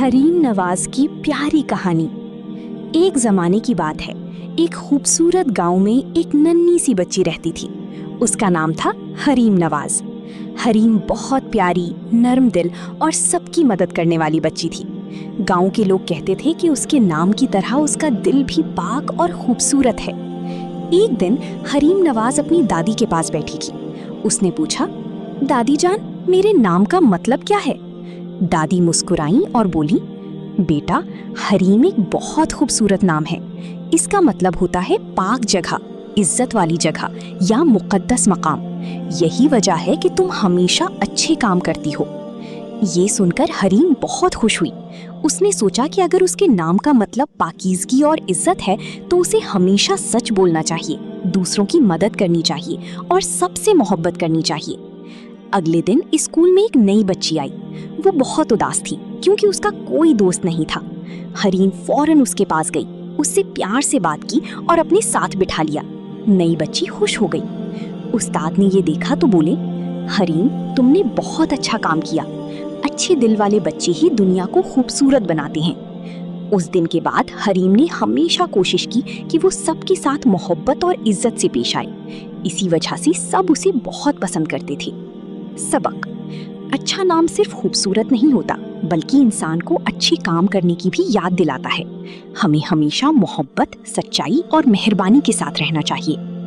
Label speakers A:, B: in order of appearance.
A: حریم نواز کی پیاری کہانی۔ ایک زمانے کی بات ہے، ایک خوبصورت گاؤں میں ایک ننھی سی بچی رہتی تھی۔ اس کا نام تھا حریم نواز۔ حریم بہت پیاری، نرم دل اور سب کی مدد کرنے والی بچی تھی۔ گاؤں کے لوگ کہتے تھے کہ اس کے نام کی طرح اس کا دل بھی پاک اور خوبصورت ہے۔ ایک دن حریم نواز اپنی دادی کے پاس بیٹھی تھی۔ اس نے پوچھا، دادی جان، میرے نام کا مطلب کیا ہے؟ دادی مسکرائیں اور بولی، بیٹا، حریم ایک بہت خوبصورت نام ہے۔ اس کا مطلب ہوتا ہے پاک جگہ، عزت والی جگہ یا مقدس مقام۔ یہی وجہ ہے کہ تم ہمیشہ اچھے کام کرتی ہو۔ یہ سن کر حریم بہت خوش ہوئی۔ اس نے سوچا کہ اگر اس کے نام کا مطلب پاکیزگی اور عزت ہے تو اسے ہمیشہ سچ بولنا چاہیے، دوسروں کی مدد کرنی چاہیے اور سب سے محبت کرنی چاہیے۔ اگلے دن اسکول میں ایک نئی بچی آئی۔ وہ بہت اداس تھی کیونکہ اس کا کوئی دوست نہیں تھا۔ حریم فوراً اس کے پاس گئی، اس سے پیار سے بات کی اور اپنے ساتھ بٹھا لیا۔ نئی بچی خوش ہو گئی۔ استاد نے یہ دیکھا تو بولے، حریم، تم نے بہت اچھا کام کیا۔ اچھے دل والے بچے ہی دنیا کو خوبصورت بناتے ہیں۔ اس دن کے بعد حریم نے ہمیشہ کوشش کی کہ وہ سب کے ساتھ محبت اور عزت سے پیش آئے۔ اسی وجہ سے سب اسے بہت پسند کرتے تھے۔ سبق: اچھا نام صرف خوبصورت نہیں ہوتا بلکہ انسان کو اچھے کام کرنے کی بھی یاد دلاتا ہے۔ ہمیں ہمیشہ محبت، سچائی اور مہربانی کے ساتھ رہنا چاہیے۔